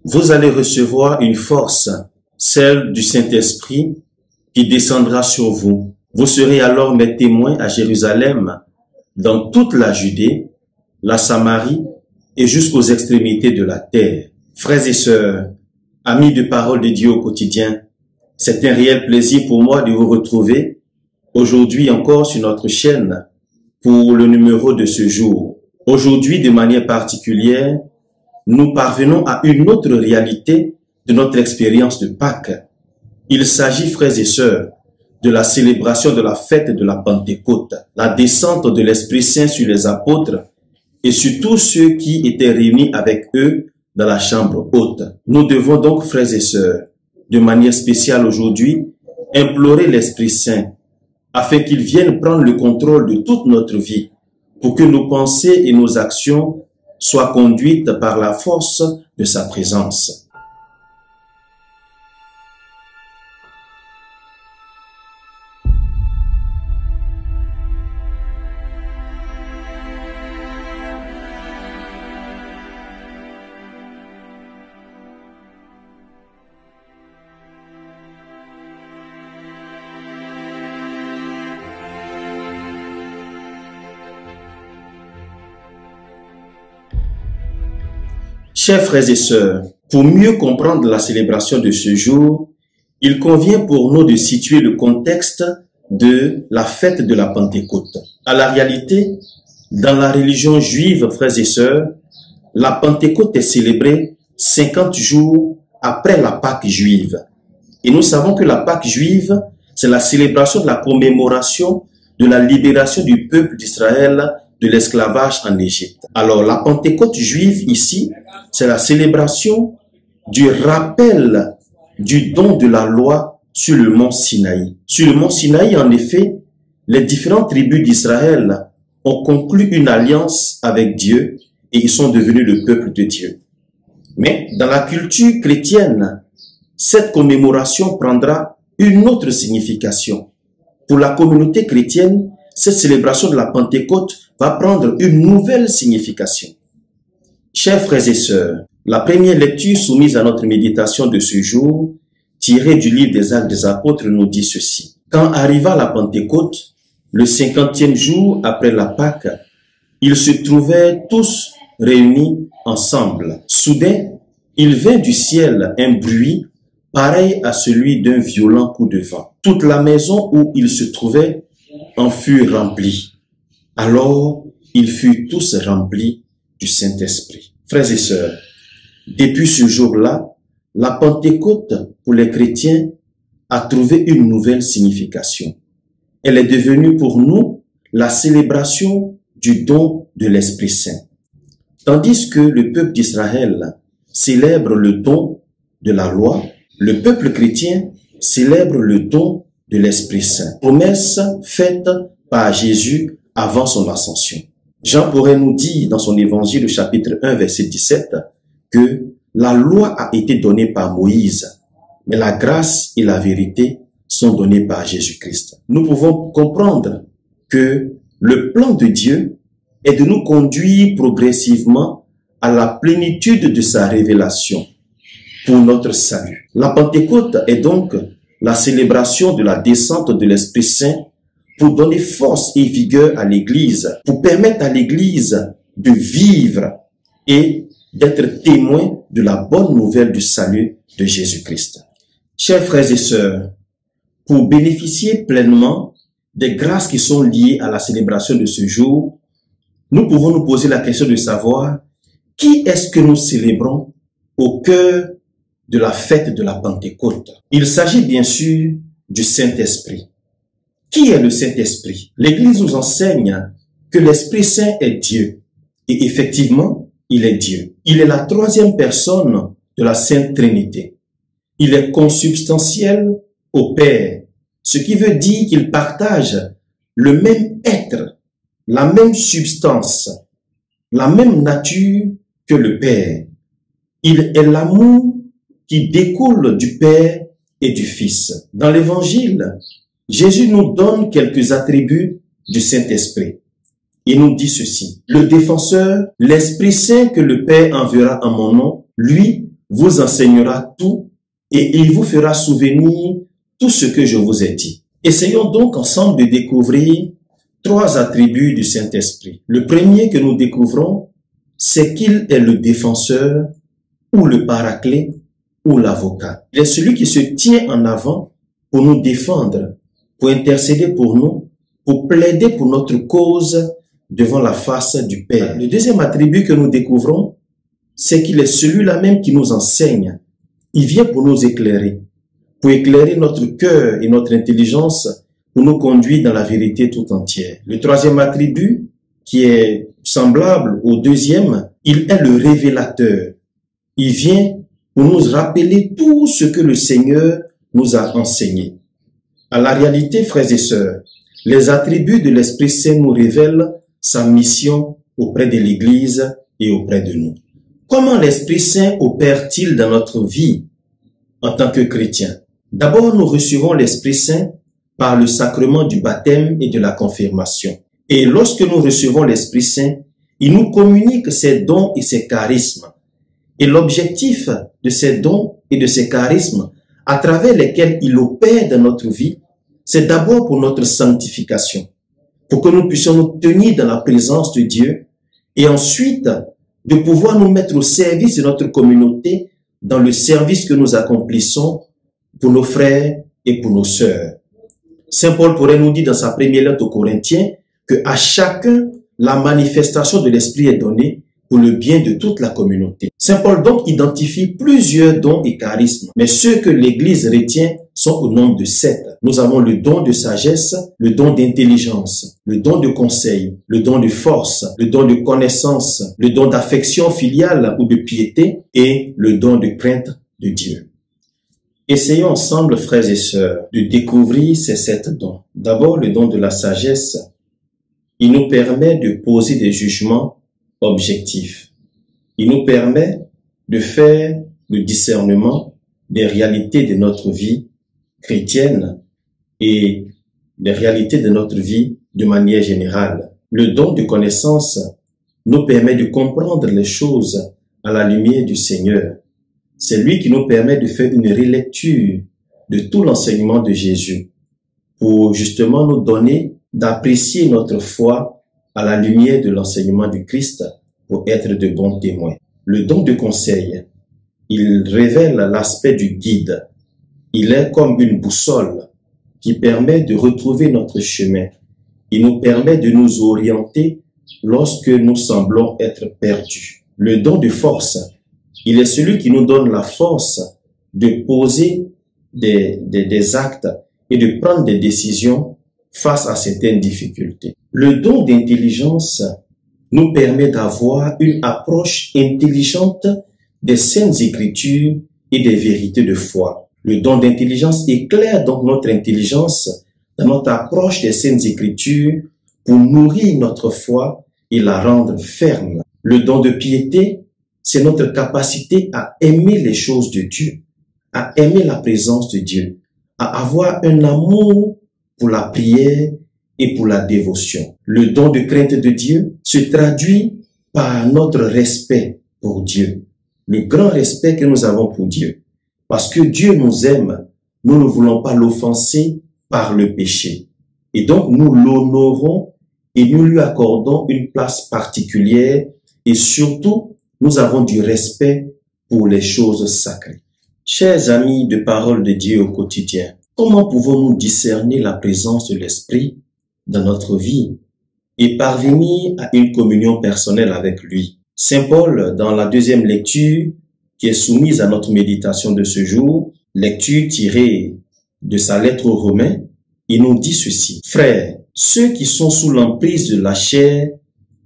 vous allez recevoir une force, celle du Saint-Esprit, qui descendra sur vous. Vous serez alors mes témoins à Jérusalem, dans toute la Judée, la Samarie et jusqu'aux extrémités de la terre. Frères et sœurs, amis de parole de Dieu au quotidien, c'est un réel plaisir pour moi de vous retrouver aujourd'hui encore sur notre chaîne pour le numéro de ce jour. Aujourd'hui, de manière particulière, nous parvenons à une autre réalité de notre expérience de Pâques. Il s'agit, frères et sœurs, de la célébration de la fête de la Pentecôte, la descente de l'Esprit Saint sur les apôtres et sur tous ceux qui étaient réunis avec eux dans la chambre haute. Nous devons donc, frères et sœurs, de manière spéciale aujourd'hui, implorer l'Esprit Saint afin qu'il vienne prendre le contrôle de toute notre vie pour que nos pensées et nos actions soient conduites par la force de sa présence. Chers frères et sœurs, pour mieux comprendre la célébration de ce jour, il convient pour nous de situer le contexte de la fête de la Pentecôte. À la réalité, dans la religion juive, frères et sœurs, la Pentecôte est célébrée 50 jours après la Pâque juive. Et nous savons que la Pâque juive, c'est la célébration de la commémoration de la libération du peuple d'Israël de l'esclavage en Égypte. Alors, la Pentecôte juive ici, c'est la célébration du rappel du don de la loi sur le mont Sinaï. Sur le mont Sinaï, en effet, les différentes tribus d'Israël ont conclu une alliance avec Dieu et ils sont devenus le peuple de Dieu. Mais dans la culture chrétienne, cette commémoration prendra une autre signification. Pour la communauté chrétienne, cette célébration de la Pentecôte va prendre une nouvelle signification. Chers frères et sœurs, la première lecture soumise à notre méditation de ce jour, tirée du livre des Actes des Apôtres, nous dit ceci. Quand arriva la Pentecôte, le 50e jour après la Pâque, ils se trouvaient tous réunis ensemble. Soudain, il vint du ciel un bruit pareil à celui d'un violent coup de vent. Toute la maison où ils se trouvaient en fut remplie. Alors, ils furent tous remplis du Saint-Esprit. Frères et sœurs, depuis ce jour-là, la Pentecôte pour les chrétiens a trouvé une nouvelle signification. Elle est devenue pour nous la célébration du don de l'Esprit Saint. Tandis que le peuple d'Israël célèbre le don de la loi, le peuple chrétien célèbre le don de l'Esprit Saint, promesse faite par Jésus avant son ascension. Jean pourrait nous dire dans son évangile, chapitre 1, verset 17, que la loi a été donnée par Moïse, mais la grâce et la vérité sont données par Jésus-Christ. Nous pouvons comprendre que le plan de Dieu est de nous conduire progressivement à la plénitude de sa révélation pour notre salut. La Pentecôte est donc la célébration de la descente de l'Esprit Saint pour donner force et vigueur à l'Église, pour permettre à l'Église de vivre et d'être témoin de la bonne nouvelle du salut de Jésus-Christ. Chers frères et sœurs, pour bénéficier pleinement des grâces qui sont liées à la célébration de ce jour, nous pouvons nous poser la question de savoir qui est-ce que nous célébrons au cœur de la fête de la Pentecôte. Il s'agit bien sûr du Saint-Esprit. Qui est le Saint-Esprit? L'Église nous enseigne que l'Esprit Saint est Dieu. Et effectivement, il est Dieu. Il est la troisième personne de la Sainte Trinité. Il est consubstantiel au Père, ce qui veut dire qu'il partage le même être, la même substance, la même nature que le Père. Il est l'amour qui découle du Père et du Fils. Dans l'Évangile, Jésus nous donne quelques attributs du Saint-Esprit. Il nous dit ceci. Le défenseur, l'Esprit Saint que le Père enverra en mon nom, lui vous enseignera tout et il vous fera souvenir tout ce que je vous ai dit. Essayons donc ensemble de découvrir 3 attributs du Saint-Esprit. Le premier que nous découvrons, c'est qu'il est le défenseur ou le paraclet ou l'avocat. Il est celui qui se tient en avant pour nous défendre, pour intercéder pour nous, pour plaider pour notre cause devant la face du Père. Le deuxième attribut que nous découvrons, c'est qu'il est celui-là même qui nous enseigne. Il vient pour nous éclairer, pour éclairer notre cœur et notre intelligence, pour nous conduire dans la vérité tout entière. Le troisième attribut, qui est semblable au deuxième, il est le révélateur. Il vient pour nous rappeler tout ce que le Seigneur nous a enseigné. À la réalité, frères et sœurs, les attributs de l'Esprit Saint nous révèlent sa mission auprès de l'Église et auprès de nous. Comment l'Esprit Saint opère-t-il dans notre vie en tant que chrétiens? D'abord, nous recevons l'Esprit Saint par le sacrement du baptême et de la confirmation. Et lorsque nous recevons l'Esprit Saint, il nous communique ses dons et ses charismes. Et l'objectif de ces dons et de ces charismes, à travers lesquels il opère dans notre vie, c'est d'abord pour notre sanctification, pour que nous puissions nous tenir dans la présence de Dieu et ensuite de pouvoir nous mettre au service de notre communauté dans le service que nous accomplissons pour nos frères et pour nos sœurs. Saint Paul pourrait nous dire dans sa première lettre aux Corinthiens que à chacun la manifestation de l'Esprit est donnée pour le bien de toute la communauté. Saint Paul donc identifie plusieurs dons et charismes, mais ceux que l'Église retient sont au nombre de 7. Nous avons le don de sagesse, le don d'intelligence, le don de conseil, le don de force, le don de connaissance, le don d'affection filiale ou de piété et le don de crainte de Dieu. Essayons ensemble, frères et sœurs, de découvrir ces 7 dons. D'abord, le don de la sagesse. Il nous permet de poser des jugements objectifs. Il nous permet de faire le discernement des réalités de notre vie chrétienne et des réalités de notre vie de manière générale. Le don de connaissance nous permet de comprendre les choses à la lumière du Seigneur. C'est lui qui nous permet de faire une relecture de tout l'enseignement de Jésus pour justement nous donner d'apprécier notre foi à la lumière de l'enseignement du Christ pour être de bons témoins. Le don de conseil, il révèle l'aspect du guide. Il est comme une boussole qui permet de retrouver notre chemin. Il nous permet de nous orienter lorsque nous semblons être perdus. Le don de force, il est celui qui nous donne la force de poser des actes et de prendre des décisions face à certaines difficultés. Le don d'intelligence nous permet d'avoir une approche intelligente des Saintes Écritures et des vérités de foi. Le don d'intelligence éclaire donc notre intelligence dans notre approche des Saintes Écritures pour nourrir notre foi et la rendre ferme. Le don de piété, c'est notre capacité à aimer les choses de Dieu, à aimer la présence de Dieu, à avoir un amour pour la prière et pour la dévotion. Le don de crainte de Dieu se traduit par notre respect pour Dieu, le grand respect que nous avons pour Dieu. Parce que Dieu nous aime, nous ne voulons pas l'offenser par le péché. Et donc nous l'honorons et nous lui accordons une place particulière et surtout nous avons du respect pour les choses sacrées. Chers amis de Parole de Dieu au quotidien, comment pouvons-nous discerner la présence de l'Esprit dans notre vie et parvenir à une communion personnelle avec lui? Saint Paul, dans la deuxième lecture qui est soumise à notre méditation de ce jour, lecture tirée de sa lettre aux Romains, il nous dit ceci. Frères, ceux qui sont sous l'emprise de la chair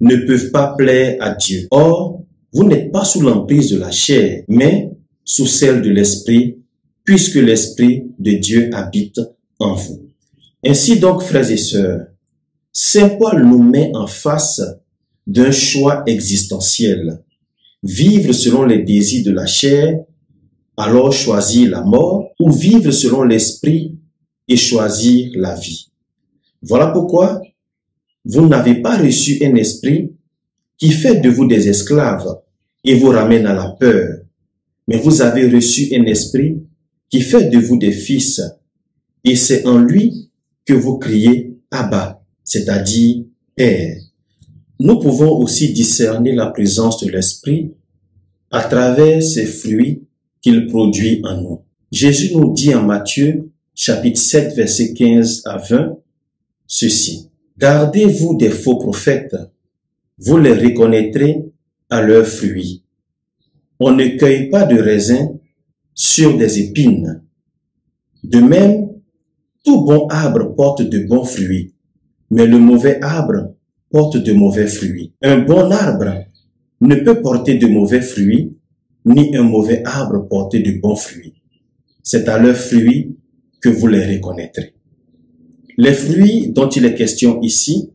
ne peuvent pas plaire à Dieu. Or, vous n'êtes pas sous l'emprise de la chair, mais sous celle de l'Esprit, puisque l'Esprit de Dieu habite en vous. Ainsi donc, frères et sœurs, Saint Paul nous met en face d'un choix existentiel. Vivre selon les désirs de la chair, alors choisir la mort, ou vivre selon l'Esprit et choisir la vie. Voilà pourquoi vous n'avez pas reçu un esprit qui fait de vous des esclaves et vous ramène à la peur, mais vous avez reçu un esprit qui fait de vous des fils, et c'est en lui que vous criez Abba, c'est-à-dire Père. Nous pouvons aussi discerner la présence de l'esprit à travers ces fruits qu'il produit en nous. Jésus nous dit en Matthieu, chapitre 7, versets 15 à 20, ceci. Gardez-vous des faux prophètes, vous les reconnaîtrez à leurs fruits. On ne cueille pas de raisins sur des épines. De même, tout bon arbre porte de bons fruits, mais le mauvais arbre porte de mauvais fruits. Un bon arbre ne peut porter de mauvais fruits, ni un mauvais arbre porter de bons fruits. C'est à leurs fruits que vous les reconnaîtrez. Les fruits dont il est question ici,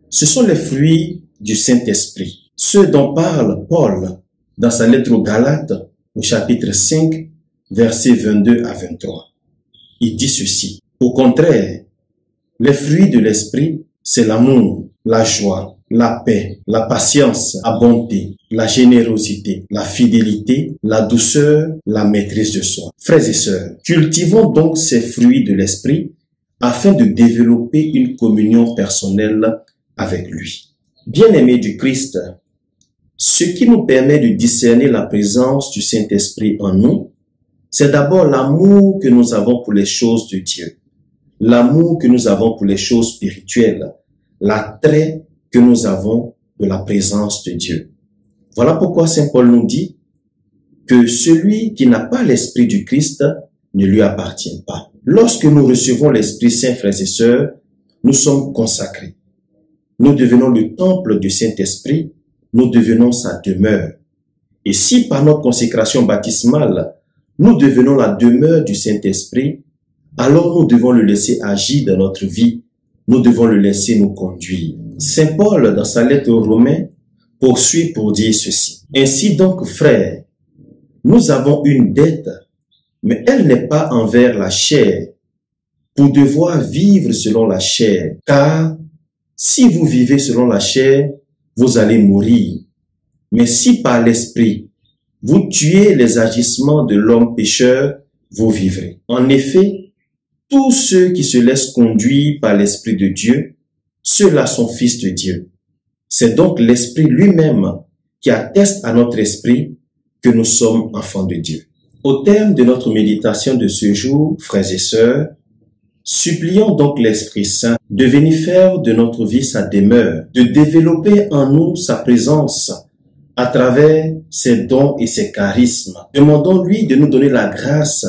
ce sont les fruits du Saint-Esprit. Ceux dont parle Paul dans sa lettre aux Galates, au chapitre 5, versets 22 à 23. Il dit ceci. Au contraire, les fruits de l'Esprit, c'est l'amour, la joie, la paix, la patience, la bonté, la générosité, la fidélité, la douceur, la maîtrise de soi. Frères et sœurs, cultivons donc ces fruits de l'Esprit afin de développer une communion personnelle avec lui. Bien-aimés du Christ, ce qui nous permet de discerner la présence du Saint-Esprit en nous, c'est d'abord l'amour que nous avons pour les choses de Dieu, l'amour que nous avons pour les choses spirituelles, l'attrait que nous avons de la présence de Dieu. Voilà pourquoi Saint Paul nous dit que celui qui n'a pas l'Esprit du Christ ne lui appartient pas. Lorsque nous recevons l'Esprit Saint, frères et sœurs, nous sommes consacrés. Nous devenons le temple du Saint-Esprit, nous devenons sa demeure. Et si par notre consécration baptismale, nous devenons la demeure du Saint-Esprit, alors nous devons le laisser agir dans notre vie, nous devons le laisser nous conduire. Saint Paul, dans sa lettre aux Romains, poursuit pour dire ceci. Ainsi donc, frères, nous avons une dette, mais elle n'est pas envers la chair, pour devoir vivre selon la chair. Car si vous vivez selon la chair, vous allez mourir. Mais si par l'Esprit, vous tuez les agissements de l'homme pécheur, vous vivrez. En effet, tous ceux qui se laissent conduire par l'Esprit de Dieu, ceux-là sont fils de Dieu. C'est donc l'Esprit lui-même qui atteste à notre esprit que nous sommes enfants de Dieu. Au terme de notre méditation de ce jour, frères et sœurs, supplions donc l'Esprit Saint de venir faire de notre vie sa demeure, de développer en nous sa présence à travers ses dons et ses charismes. Demandons-lui de nous donner la grâce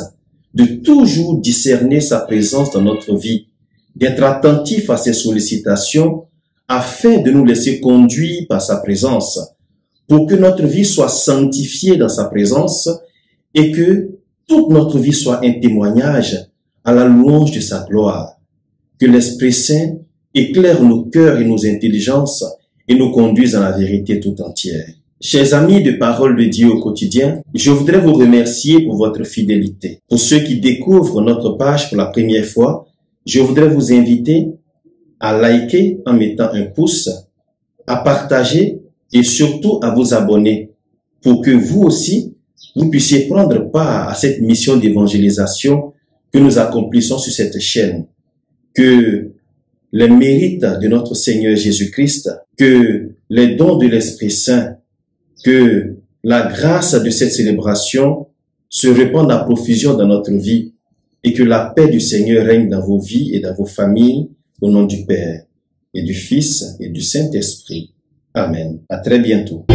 de toujours discerner sa présence dans notre vie, d'être attentif à ses sollicitations afin de nous laisser conduire par sa présence, pour que notre vie soit sanctifiée dans sa présence et que toute notre vie soit un témoignage à la louange de sa gloire. Que l'Esprit Saint éclaire nos cœurs et nos intelligences et nous conduise dans la vérité tout entière. Chers amis de Parole de Dieu au quotidien, je voudrais vous remercier pour votre fidélité. Pour ceux qui découvrent notre page pour la première fois, je voudrais vous inviter à liker en mettant un pouce, à partager et surtout à vous abonner pour que vous aussi, vous puissiez prendre part à cette mission d'évangélisation que nous accomplissons sur cette chaîne. Que les mérites de notre Seigneur Jésus-Christ, que les dons de l'Esprit Saint, que la grâce de cette célébration se répande à profusion dans notre vie et que la paix du Seigneur règne dans vos vies et dans vos familles au nom du Père et du Fils et du Saint-Esprit. Amen. À très bientôt.